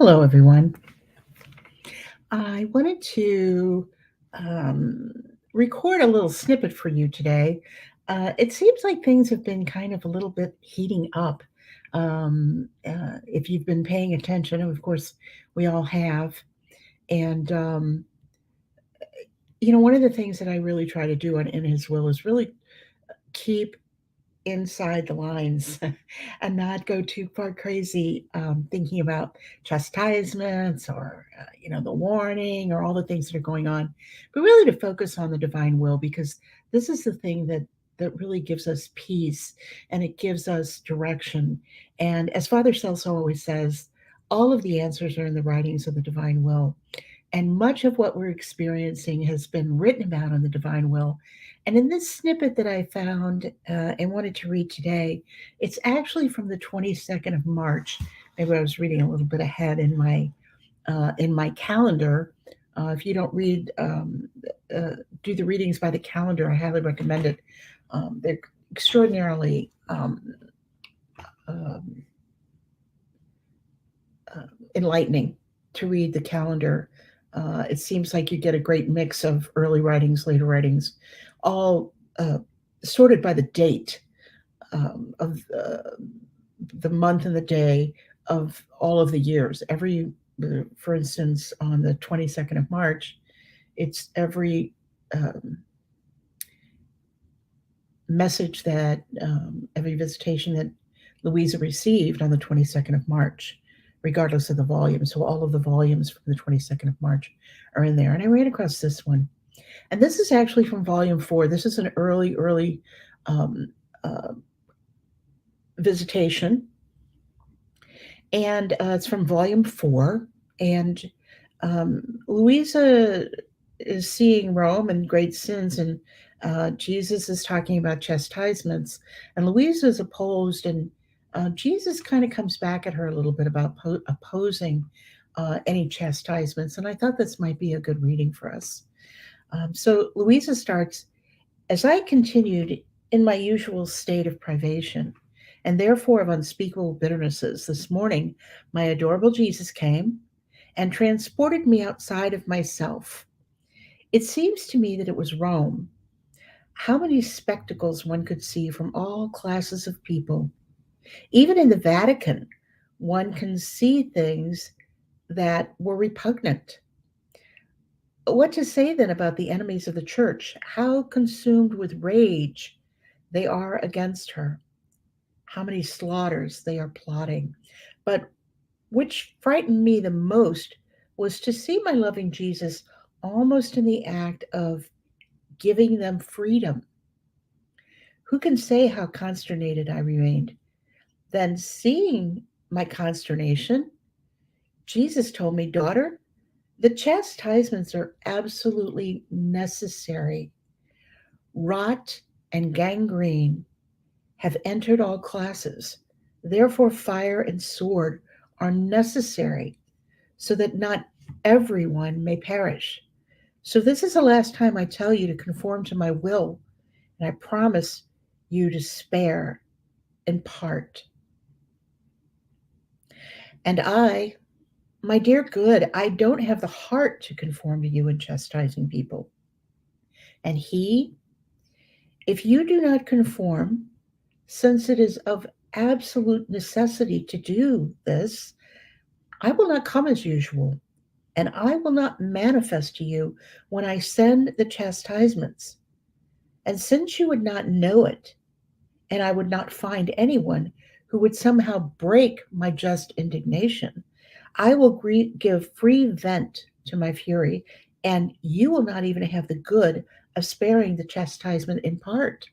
Hello, everyone. I wanted to um, record a little snippet for you today. It seems like things have been kind of a little bit heating up. If you've been paying attention, and of course, we all have. And, one of the things that I really try to do in His will is really keep inside the lines and not go too far crazy thinking about chastisements or the warning or all the things that are going on, but really to focus on the divine will, because this is the thing that really gives us peace, and it gives us direction. And as Father Celso always says, all of the answers are in the writings of the divine will, and much of what we're experiencing has been written about on the divine will. And in this snippet that I found and wanted to read today, it's actually from the 22nd of March. Maybe I was reading a little bit ahead in my calendar. If you don't do the readings by the calendar, I highly recommend it. They're extraordinarily um, enlightening to read the calendar. It seems like you get a great mix of early writings, later writings, all sorted by the date of the month and the day of all of the years. For instance, on the 22nd of March, it's every message every visitation that Louisa received on the 22nd of March, regardless of the volume. So all of the volumes from the 22nd of March are in there. And I ran across this one. And this is actually from volume 4. This is an early um, uh, visitation. And it's from volume 4. And Louisa is seeing Rome and great sins, and Jesus is talking about chastisements. And Louisa is opposed, and Jesus kind of comes back at her a little bit about opposing any chastisements. And I thought this might be a good reading for us. So Louisa starts, "As I continued in my usual state of privation, and therefore of unspeakable bitternesses, this morning my adorable Jesus came and transported me outside of myself. It seems to me that it was Rome. How many spectacles one could see from all classes of people. Even in the Vatican, one can see things that were repugnant. What to say then about the enemies of the church? How consumed with rage they are against her. How many slaughters they are plotting. But which frightened me the most was to see my loving Jesus almost in the act of giving them freedom. Who can say how consternated I remained? Then, seeing my consternation, Jesus told me, daughter, the chastisements are absolutely necessary. Rot and gangrene have entered all classes. Therefore, fire and sword are necessary so that not everyone may perish. So, this is the last time I tell you to conform to my will, and I promise you to spare in part. And I, my dear good, I don't have the heart to conform to you in chastising people. And he, if you do not conform, since it is of absolute necessity to do this, I will not come as usual, and I will not manifest to you when I send the chastisements. And since you would not know it, and I would not find anyone who would somehow break my just indignation, I will give free vent to my fury, and you will not even have the good of sparing the chastisement in part.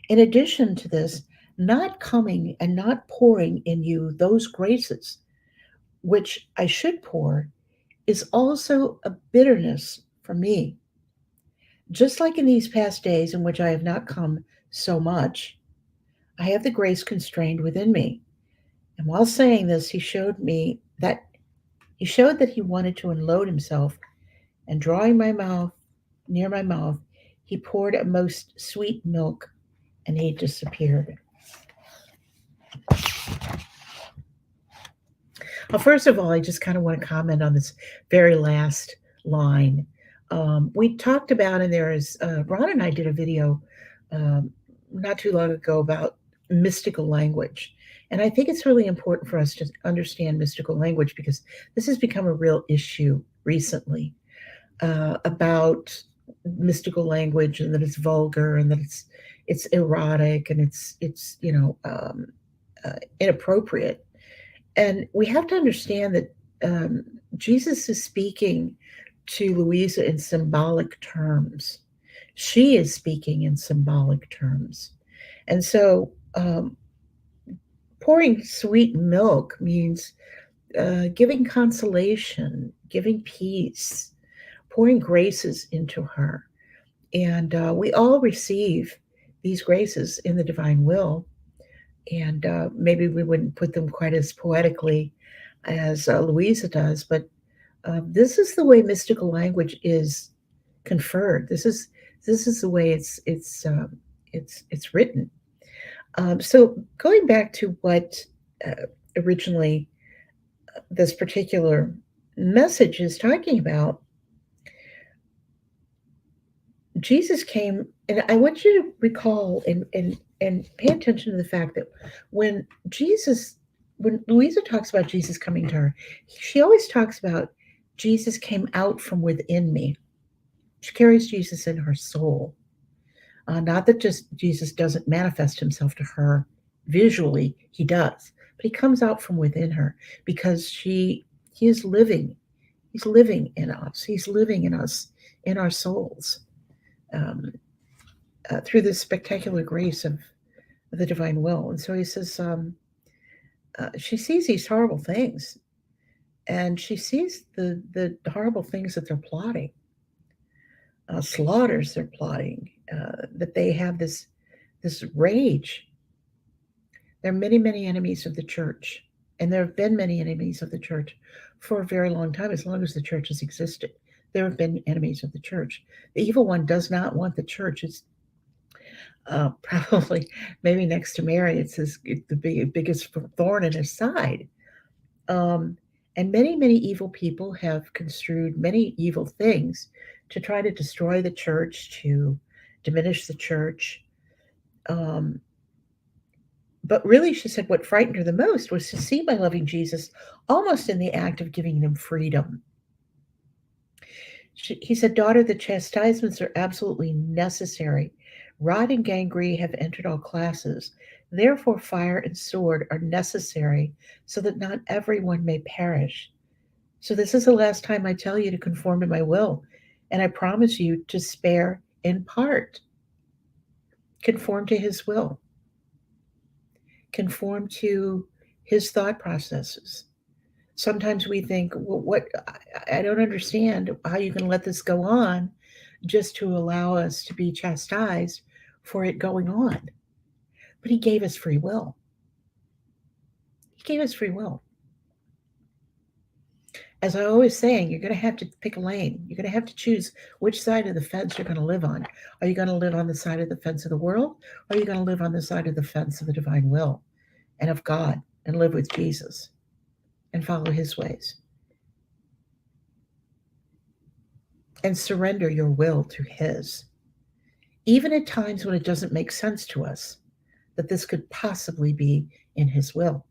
In addition to this, not coming and not pouring in you those graces which I should pour is also a bitterness for me. Just like in these past days in which I have not come so much, I have the grace constrained within me. And while saying this, he showed that he wanted to unload himself, and drawing my mouth near my mouth, he poured a most sweet milk, and he disappeared. First of all, I just kind of want to comment on this very last line. We talked about, and there is, Ron and I did a video um, not too long ago about mystical language. And I think it's really important for us to understand mystical language because this has become a real issue recently about mystical language, and that it's vulgar, and that it's erotic, and it's inappropriate. And we have to understand that Jesus is speaking to Louisa in symbolic terms. She is speaking in symbolic terms. And so pouring sweet milk means giving consolation, giving peace, pouring graces into her. And we all receive these graces in the divine will. And maybe we wouldn't put them quite as poetically as Louisa does, but this is the way mystical language is conferred. This is the way it's written. So going back to what originally this particular message is talking about, Jesus came, and I want you to recall and pay attention to the fact that when Jesus, when Louisa talks about Jesus coming to her, she always talks about Jesus came out from within me. She carries Jesus in her soul. Not that just Jesus doesn't manifest himself to her visually, he does, but he comes out from within her because he is living. He's living in us. He's living in us, in our souls, um, through this spectacular grace of the divine will. And so he says, she sees these horrible things, and she sees the horrible things that they're plotting, slaughters they're plotting, that they have this rage. There are many, many enemies of the church, and there have been many enemies of the church for a very long time, as long as the church has existed. There have been enemies of the church. The evil one does not want the church. It's probably, maybe next to Mary, it's the biggest thorn in his side. Um, and many, many evil people have construed many evil things to try to destroy the church, to diminish the church. Um, but really, she said what frightened her the most was to see my loving Jesus almost in the act of giving them freedom. He said, "Daughter, the chastisements are absolutely necessary. Rod and gangrene have entered all classes. Therefore, fire and sword are necessary so that not everyone may perish. So, this is the last time I tell you to conform to my will, and I promise you to spare in part. Conform to his will, conform to his thought processes." Sometimes we think, well, what, I don't understand how you can let this go on just to allow us to be chastised for it going on. But he gave us free will. He gave us free will. As I always saying, you're going to have to pick a lane. You're going to have to choose which side of the fence you're going to live on. Are you going to live on the side of the fence of the world? Or are you going to live on the side of the fence of the divine will and of God and live with Jesus and follow his ways and surrender your will to his? Even at times when it doesn't make sense to us that this could possibly be in his will,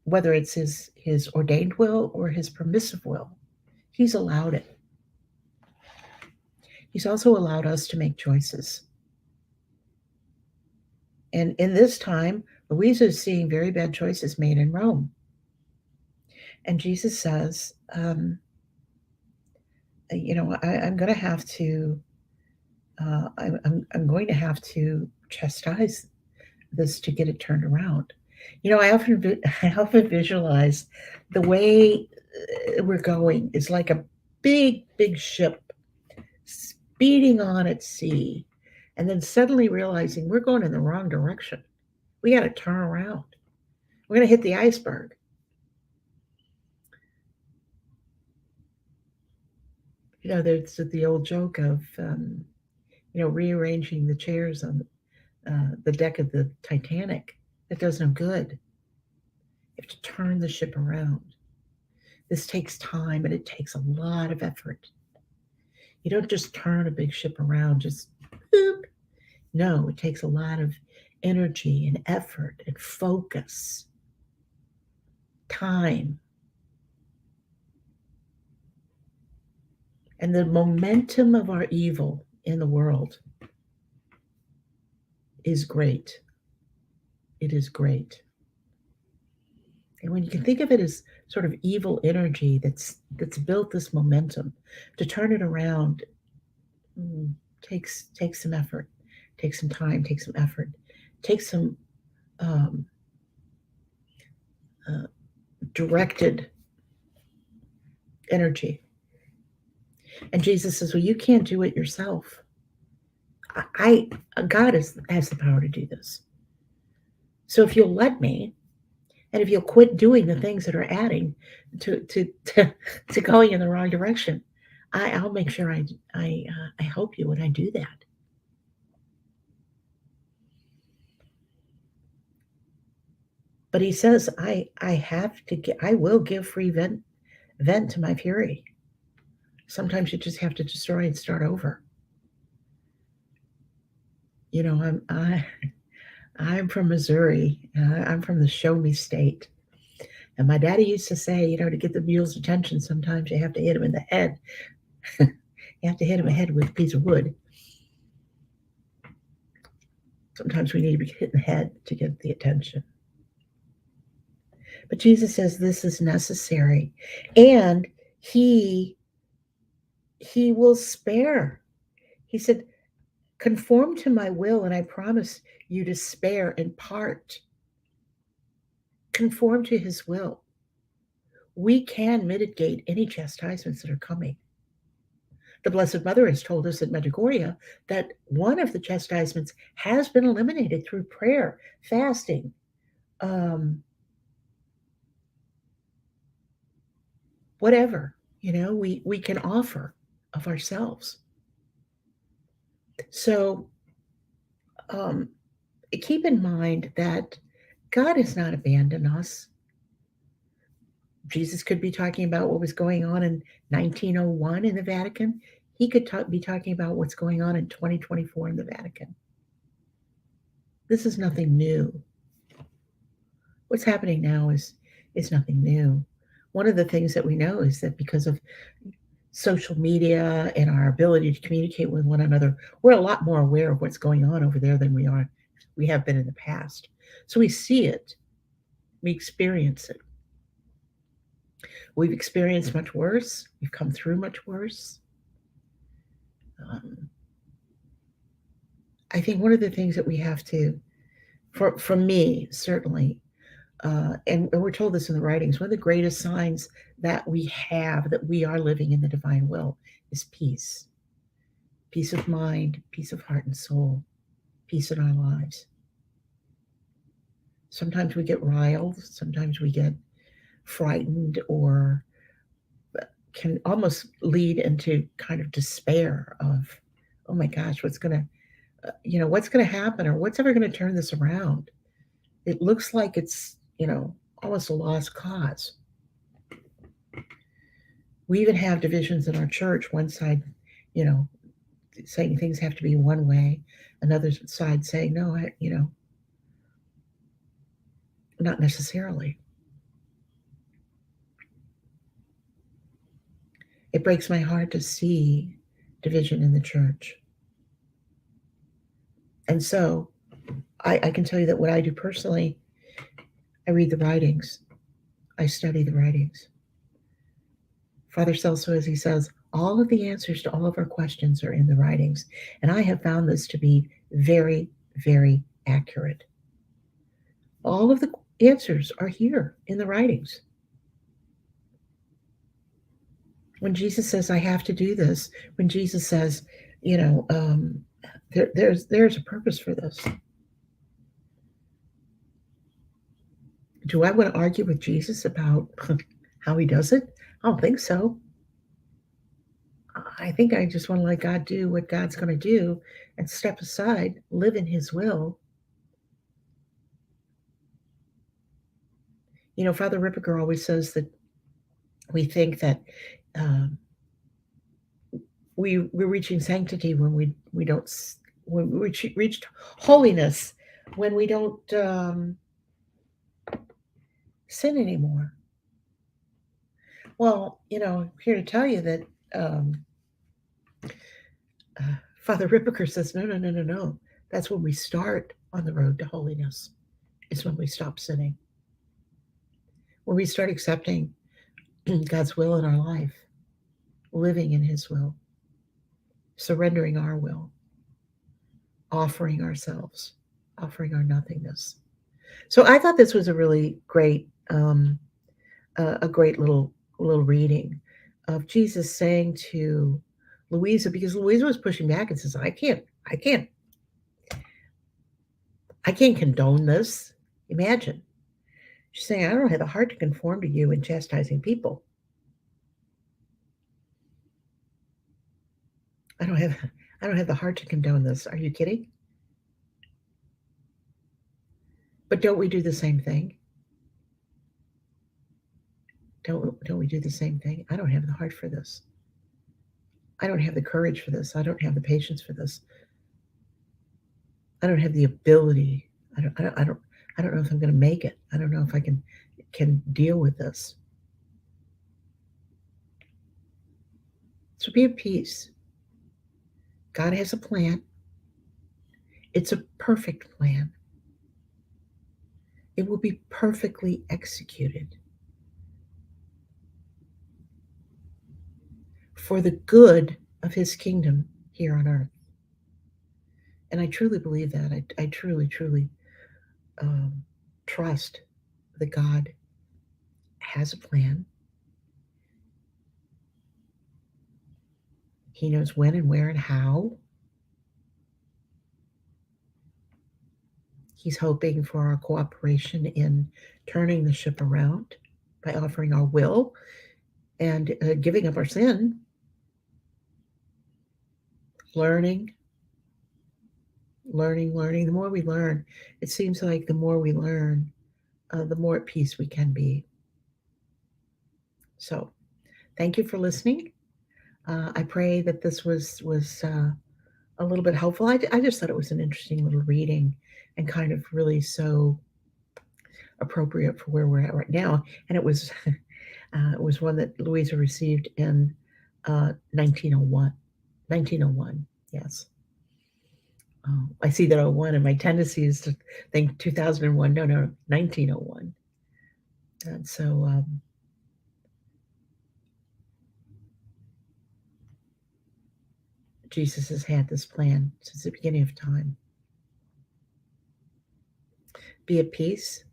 whether it's his ordained will or his permissive will, he's allowed it. He's also allowed us to make choices. And in this time, Louisa is seeing very bad choices made in Rome. And Jesus says, I'm going to have to, I'm going to have to chastise this to get it turned around. I often visualize the way we're going is like a big, big ship speeding on at sea, and then suddenly realizing we're going in the wrong direction. We got to turn around. We're going to hit the iceberg. There's the old joke of, rearranging the chairs on the deck of the Titanic. It does no good. You have to turn the ship around. This takes time and it takes a lot of effort. You don't just turn a big ship around, just boop. No, it takes a lot of energy and effort and focus, time. And the momentum of our evil in the world is great. It is great. And when you can think of it as sort of evil energy that's built this momentum, to turn it around takes some effort, takes some time, takes some effort, takes some um, directed energy. And Jesus says, "Well, you can't do it yourself. I God has the power to do this. So if you'll let me, and if you'll quit doing the things that are adding to going in the wrong direction, I'll make sure I help you when I do that." But he says, I will give free vent to my fury. Sometimes you just have to destroy and start over. You know, I'm from Missouri. I'm from the Show Me State. And my daddy used to say, you know, to get the mule's attention, sometimes you have to hit him in the head. You have to hit him in the head with a piece of wood. Sometimes we need to be hit in the head to get the attention. But Jesus says this is necessary. And he will spare. He said, conform to my will, and I promise you to spare in part. Conform to his will. We can mitigate any chastisements that are coming. The Blessed Mother has told us at Medjugorje that one of the chastisements has been eliminated through prayer, fasting, whatever, you know, we can offer of ourselves. So keep in mind that God has not abandoned us. Jesus could be talking about what was going on in 1901 in the Vatican. He could be talking about what's going on in 2024 in the Vatican. This is nothing new. What's happening now is nothing new. One of the things that we know is that because of social media and our ability to communicate with one another, we're a lot more aware of what's going on over there than we have been in the past. So we see it, we experience it. We've experienced much worse. We've come through much worse. I think one of the things that we have to, for me certainly, and we're told this in the writings, one of the greatest signs that we have that we are living in the divine will is peace. Peace of mind, peace of heart and soul, peace in our lives. Sometimes we get riled, sometimes we get frightened, or can almost lead into kind of despair of, oh my gosh, what's going to happen, or what's ever going to turn this around? It looks like it's, almost a lost cause. We even have divisions in our church. One side, saying things have to be one way. Another side saying, no, not necessarily. It breaks my heart to see division in the church. And so I can tell you that what I do personally, I read the writings. I study the writings. Father Celso, as he says, all of the answers to all of our questions are in the writings. And I have found this to be very, very accurate. All of the answers are here in the writings. When Jesus says, I have to do this, when Jesus says, there's a purpose for this. Do I want to argue with Jesus about how he does it? I don't think so. I think I just want to let God do what God's going to do and step aside, live in his will. Father Ripperger always says that we think that um, we're reaching sanctity when we don't when we reached holiness when we don't sin anymore. Well, I'm here to tell you that um, uh, Father Ripperger says, no, no, no, no, no. That's when we start on the road to holiness. It's when we stop sinning, when we start accepting God's will in our life, living in His will, surrendering our will, offering ourselves, offering our nothingness. So I thought this was a really great, a great little reading of Jesus saying to Louisa, because Louisa was pushing back and says, I can't, I can't condone this. Imagine. She's saying, I don't have the heart to conform to you in chastising people. I don't have I don't have the heart to condone this. Are you kidding? But don't we do the same thing? Don't we do the same thing? I don't have the heart for this. I don't have the courage for this. I don't have the patience for this. I don't have the ability. I don't know if I'm going to make it. I don't know if I can deal with this. So be at peace. God has a plan. It's a perfect plan. It will be perfectly executed for the good of His kingdom here on earth. And I truly believe that. I truly, truly um, trust that God has a plan. He knows when and where and how. He's hoping for our cooperation in turning the ship around by offering our will and giving up our sin, learning. The more we learn, it seems like the more we learn, the more at peace we can be. So, thank you for listening. I pray that this was a little bit helpful. I just thought it was an interesting little reading and kind of really so appropriate for where we're at right now. And it was one that Louisa received in 1901. 1901, yes. I see that 01, and my tendency is to think 2001. No, no, 1901. And so Jesus has had this plan since the beginning of time. Be at peace.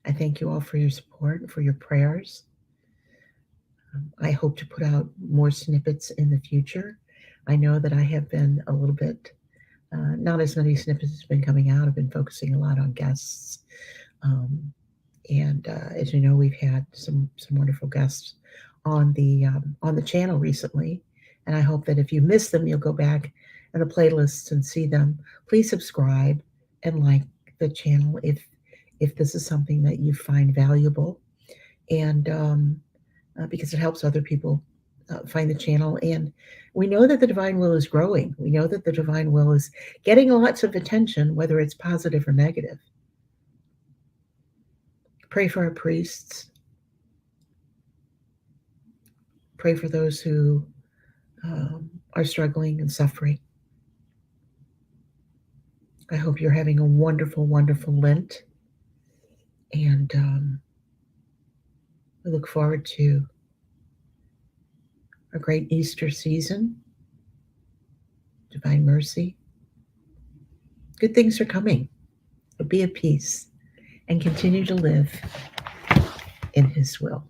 I thank you all for your support and for your prayers. I hope to put out more snippets in the future. I know that I have been a little bit, not as many snippets have been coming out. I've been focusing a lot on guests. And as you know, we've had some wonderful guests on the channel recently. And I hope that if you miss them, you'll go back in the playlists and see them. Please subscribe and like the channel if this is something that you find valuable. And because it helps other people find the channel. And we know that the divine will is growing. We know that the divine will is getting lots of attention, whether it's positive or negative. Pray for our priests. Pray for those who are struggling and suffering. I hope you're having a wonderful, wonderful Lent. And we look forward to a great Easter season, divine mercy. Good things are coming. But be at peace and continue to live in His will.